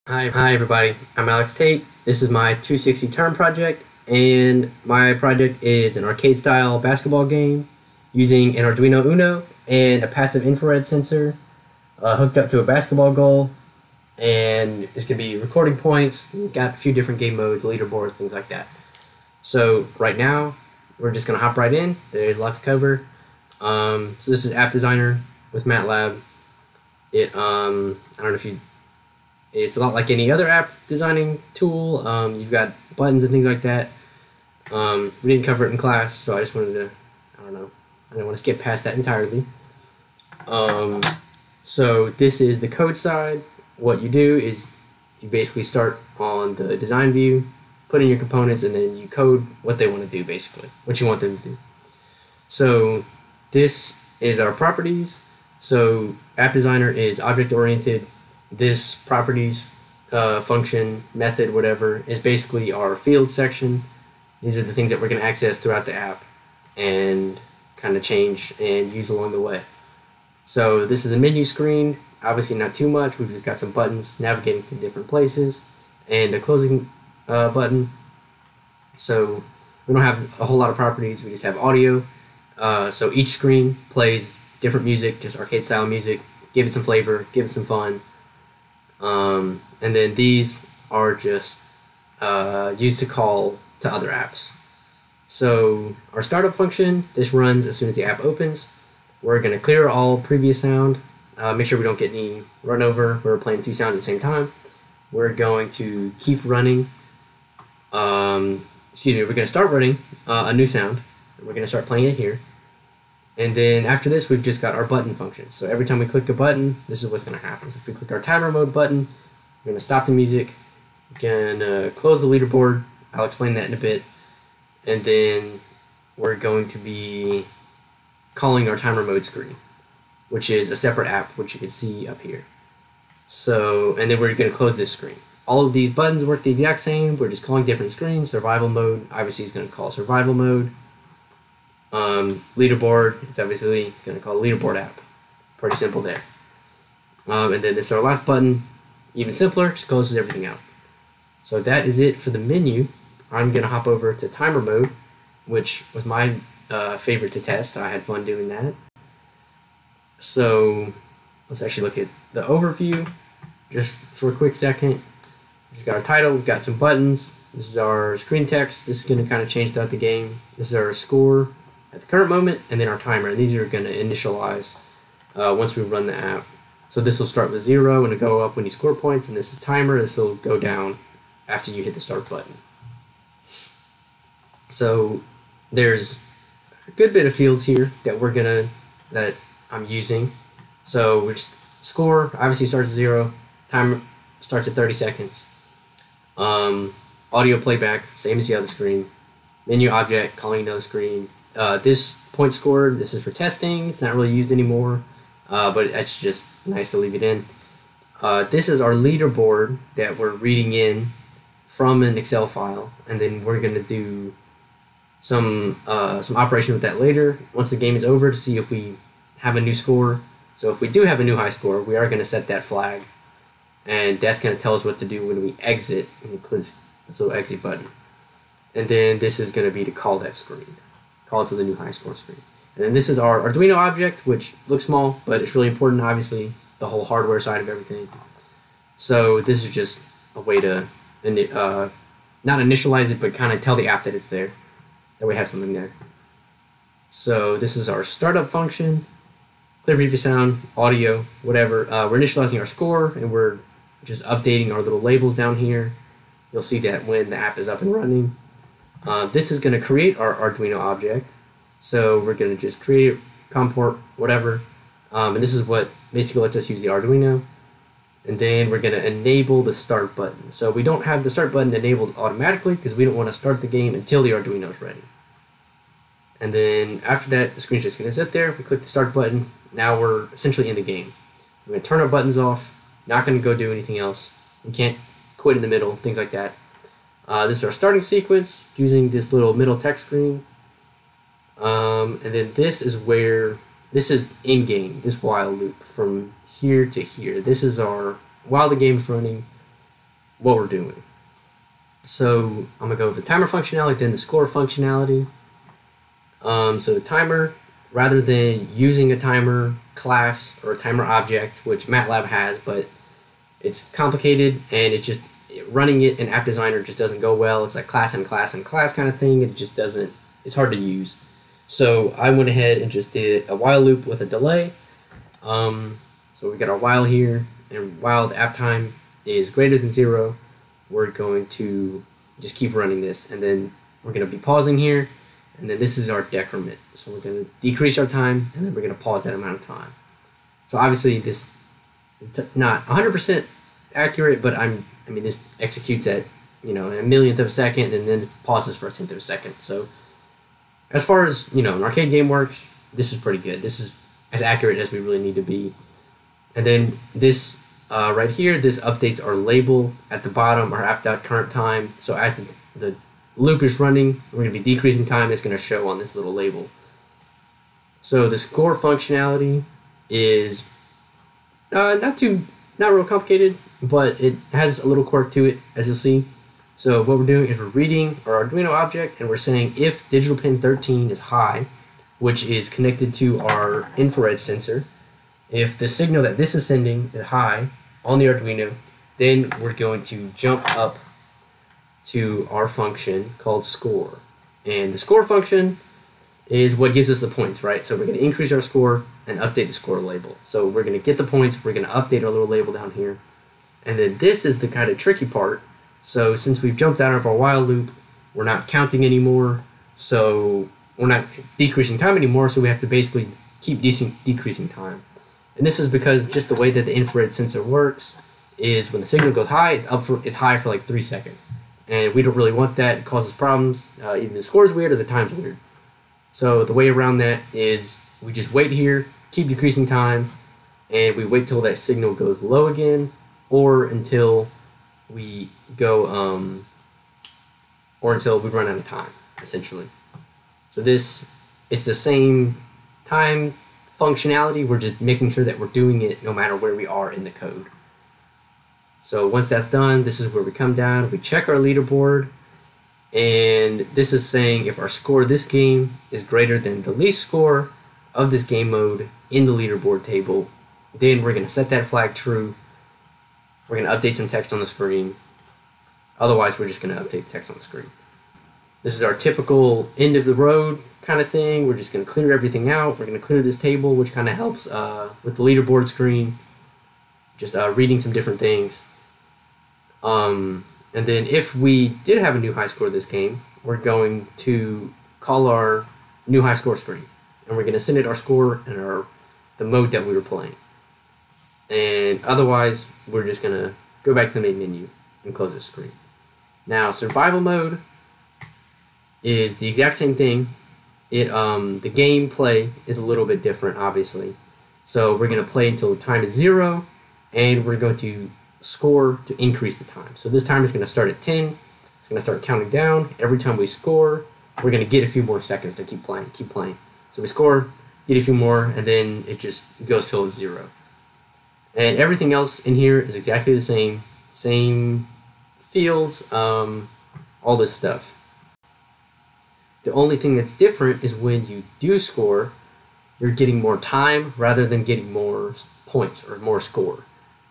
Hi everybody, I'm Alex Tate. This is my 260 turn project, and my project is an arcade-style basketball game using an Arduino Uno and a passive infrared sensor hooked up to a basketball goal, and it's going to be recording points, got a few different game modes, leaderboards, things like that. So right now, we're just going to hop right in. There's a lot to cover. So this is App Designer with MATLAB. I don't know if you... It's a lot like any other app designing tool. You've got buttons and things like that. We didn't cover it in class, so I just wanted to, I didn't want to skip past that entirely. So this is the code side. What you do is you basically start on the design view, put in your components, and then you code what they want to do, basically, what you want them to do. So this is our properties. So App Designer is object-oriented. This properties function, method, whatever, is basically our field section. These are the things that we're going to access throughout the app and kind of change and use along the way. So this is the menu screen. Obviously not too much. We've just got some buttons navigating to different places and a closing button. So we don't have a whole lot of properties. We just have audio. So each screen plays different music, just arcade style music. Give it some flavor, give it some fun. And then these are just used to call to other apps. So our startup function, this runs as soon as the app opens. We're going to clear all previous sound, make sure we don't get any run over. We're playing two sounds at the same time. We're going to keep running, we're going to start running a new sound. We're going to start playing it here. And then after this, we've just got our button function. So every time we click a button, this is what's going to happen. So if we click our timer mode button, we're going to stop the music. We're going to close the leaderboard. I'll explain that in a bit. And then we're going to be calling our timer mode screen, which is a separate app, which you can see up here. So, and then we're going to close this screen. All of these buttons work the exact same. We're just calling different screens. Survival mode, obviously, is going to call survival mode. Leaderboard is obviously going to call leaderboard app. Pretty simple there. And then this is our last button. Even simpler, just closes everything out. So that is it for the menu. I'm going to hop over to timer mode, which was my favorite to test. I had fun doing that. So let's actually look at the overview just for a quick second. We've just got our title, we've got some buttons. This is our screen text. This is going to kind of change throughout the game. This is our score at the current moment, and then our timer. And these are going to initialize once we run the app. So this will start with 0 and it'll go up when you score points, and this is timer. This will go down after you hit the start button. So there's a good bit of fields here that I'm using. So we just score obviously starts at 0, timer starts at 30 seconds. Audio playback, same as the other screen. Menu object, calling another screen. This point scored, this is for testing. It's not really used anymore, but it's just nice to leave it in. This is our leaderboard that we're reading in from an Excel file, and then we're going to do some operation with that later once the game is over to see if we have a new score. So if we do have a new high score, we are going to set that flag, and that's going to tell us what to do when we exit, and we click this little exit button. And then this is going to be to call that screen, call it to the new high score screen. And then this is our Arduino object, which looks small, but it's really important, obviously, the whole hardware side of everything. So this is just a way to not initialize it, but kind of tell the app that it's there, that we have something there. So this is our startup function, clear previous sound, audio, whatever. We're initializing our score, and we're just updating our little labels down here. You'll see that when the app is up and running. This is going to create our Arduino object. So we're going to just create it, COM port, whatever. And this is what basically lets us use the Arduino. And then we're going to enable the start button. So we don't have the start button enabled automatically because we don't want to start the game until the Arduino is ready. And then after that, the screen's just going to sit there. We click the start button. Now we're essentially in the game. We're going to turn our buttons off. Not going to go do anything else. We can't quit in the middle, things like that. This is our starting sequence using this little middle text screen. And then this is where This is in-game, this while loop from here to here. This is our, while the game's running, what we're doing. So I'm going to go with the timer functionality, then the score functionality. So the timer, rather than using a timer class or a timer object, which MATLAB has, but it's complicated and it just, running it in App Designer just doesn't go well. It's like class and class and class kind of thing. It just doesn't, it's hard to use. So I went ahead and just did a while loop with a delay. So we got our while here, and while the app time is greater than 0, we're going to just keep running this, and then we're going to be pausing here, and then this is our decrement. So we're going to decrease our time, and then we're going to pause that amount of time. So obviously this is not 100% accurate, but I mean this executes at, you know, in a millionth of a second, and then pauses for a tenth of a second. So as far as, you know, an arcade game works, this is pretty good. This is as accurate as we really need to be. And then this right here, this updates our label at the bottom, our app.current time. So as the loop is running, we're going to be decreasing time. It's going to show on this little label. So the score functionality is not real complicated, but it has a little quirk to it, as you'll see. So what we're doing is we're reading our Arduino object, and we're saying if digital pin 13 is high, which is connected to our infrared sensor, if the signal that this is sending is high on the Arduino, then we're going to jump up to our function called score. And the score function is what gives us the points, right? So we're going to increase our score and update the score label. So we're going to get the points, we're going to update our little label down here. And then this is the kind of tricky part. So since we've jumped out of our while loop, we're not counting anymore, so we're not decreasing time anymore, so we have to basically keep decreasing time. And this is because just the way that the infrared sensor works is when the signal goes high, it's high for like 3 seconds. And we don't really want that. It causes problems. Either the score is weird or the time's weird. So the way around that is we just wait here, keep decreasing time, and we wait till that signal goes low again, or until we go, or until we run out of time, essentially. So this is the same time functionality. We're just making sure that we're doing it no matter where we are in the code. So once that's done, this is where we come down, we check our leaderboard, and this is saying if our score this game is greater than the least score of this game mode in the leaderboard table, then we're going to set that flag true. We're going to update some text on the screen. Otherwise, we're just going to update the text on the screen. This is our typical end of the road kind of thing. We're just going to clear everything out. We're going to clear this table, which kind of helps with the leaderboard screen, just reading some different things. And then if we did have a new high score this game, we're going to call our new high score screen, and we're going to send it our score and the mode that we were playing. And otherwise, we're just going to go back to the main menu and close the screen. Now, survival mode is the exact same thing. The gameplay is a little bit different, obviously. So we're going to play until time is 0, and we're going to score to increase the time. So this timer is going to start at 10. It's going to start counting down. Every time we score, we're going to get a few more seconds to keep playing. So we score, get a few more, and then it just goes till it's 0. And everything else in here is exactly the same. Same fields, all this stuff. The only thing that's different is when you do score, you're getting more time rather than getting more points or more score.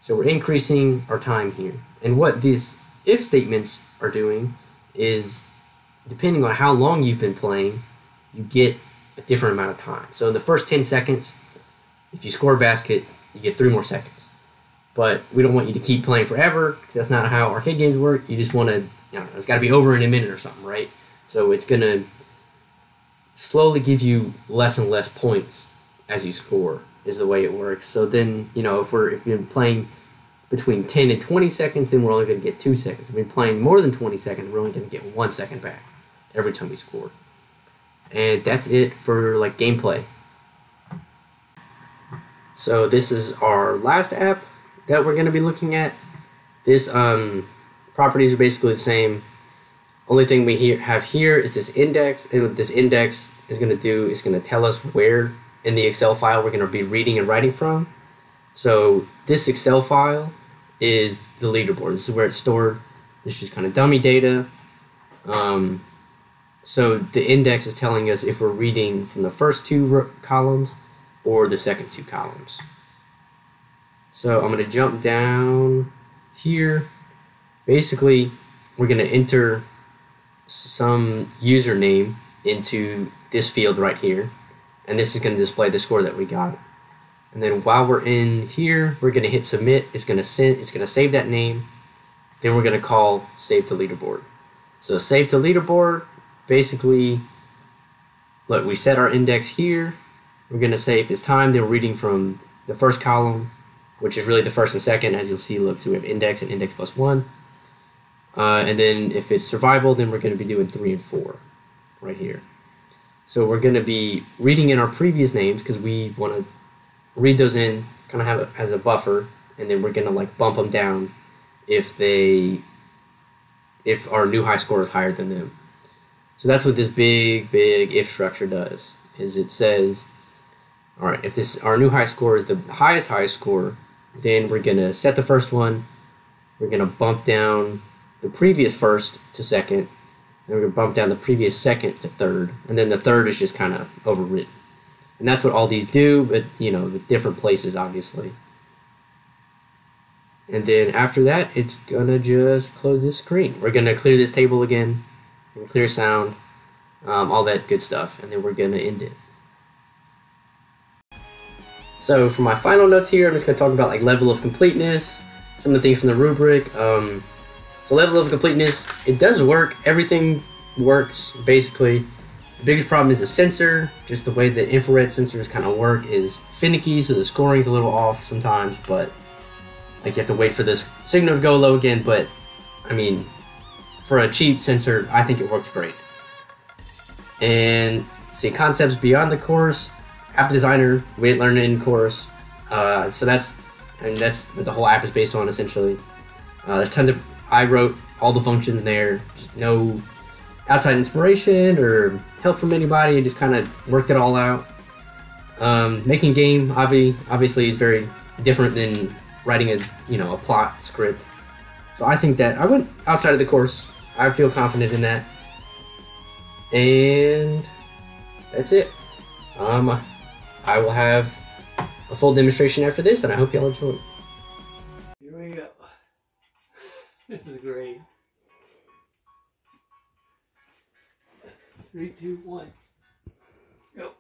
So we're increasing our time here. And what these if statements are doing is, depending on how long you've been playing, you get a different amount of time. So in the first 10 seconds, if you score a basket, you get 3 more seconds. But we don't want you to keep playing forever, because that's not how arcade games work. You just want to, it's got to be over in a minute or something, right? So it's going to slowly give you less and less points as you score, is the way it works. So then, if you've been playing between 10 and 20 seconds, then we're only going to get 2 seconds. If we've been playing more than 20 seconds, we're only going to get 1 second back every time we score. And that's it for gameplay. So this is our last app that we're going to be looking at. This properties are basically the same. Only thing we have here is this index, and what this index is going to do is going to tell us where in the Excel file we're going to be reading and writing from. So this Excel file is the leaderboard. This is where it's stored. This is just kind of dummy data. So the index is telling us if we're reading from the first two columns or the second two columns. So I'm going to jump down here. Basically, we're going to enter some username into this field right here, and this is going to display the score that we got. And then while we're in here, we're going to hit submit. It's going to save that name. Then we're going to call save to leaderboard. So save to leaderboard, basically, look, we set our index here. We're going to say if it's time, then we're reading from the first column, which is really the first and second, as you'll see. Look, so we have index and index plus 1. And then if it's survival, then we're going to be doing 3 and 4 right here. So we're going to be reading in our previous names because we want to read those in, kind of have it as a buffer, and then we're going to like bump them down if our new high score is higher than them. So that's what this big if structure does, is it says, all right, if our new high score is the highest score, then we're going to set the first one, we're going to bump down the previous first to second, and we're going to bump down the previous second to third, and then the third is just kind of overwritten. And that's what all these do, but with different places, obviously. And then after that, it's going to just close this screen. We're going to clear this table again, and clear sound, all that good stuff, and then we're going to end it. So for my final notes here, I'm just going to talk about like level of completeness, some of the things from the rubric. So level of completeness, it does work. Everything works, basically. The biggest problem is the sensor. Just the way that infrared sensors kind of work is finicky, so the scoring's a little off sometimes, but like you have to wait for this signal to go low again. But I mean, for a cheap sensor, I think it works great. And see, concepts beyond the course, app designer, we didn't learn it in course. So that's what the whole app is based on, essentially. There's tons of, I wrote all the functions there, just no outside inspiration or help from anybody. I just kind of worked it all out. Making a game obviously is very different than writing a plot script. So I think that I went outside of the course. I feel confident in that. And that's it. I will have a full demonstration after this, and I hope y'all enjoy it. Here we go. This is great. 3, 2, 1. Go.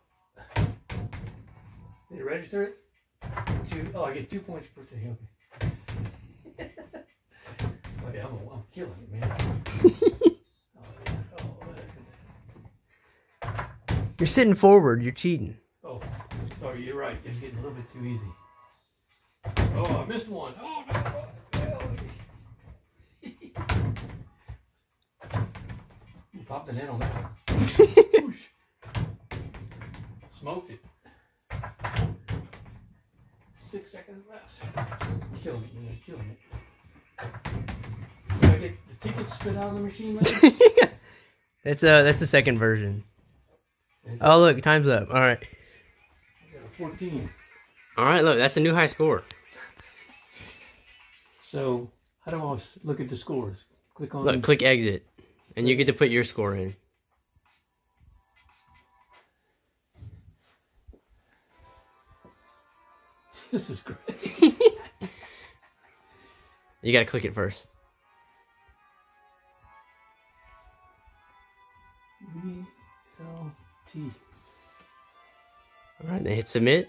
Did it register it? 2. Oh, I get 2 points per thing. Okay. Okay, I'm killing it, man. You're sitting forward. You're cheating. Oh, sorry. You're right. It's getting a little bit too easy. Oh, I missed one. Oh, no. You popped the net on that one. Smoked it. 6 seconds left. Killing it, man. Killing it. Did I get the ticket spit out of the machine, man? That's the second version. Oh, look, time's up. All right. I got a 14. All right, look, that's a new high score. So, how do I look at the scores? Click on. Look, click exit, and you get to put your score in. This is great. You gotta click it first. VLT. All right, then hit submit.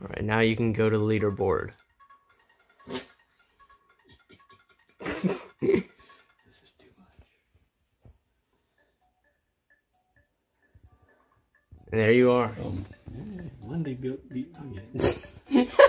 All right, now you can go to the leaderboard. This is too much. And there you are. Monday beat. I get it.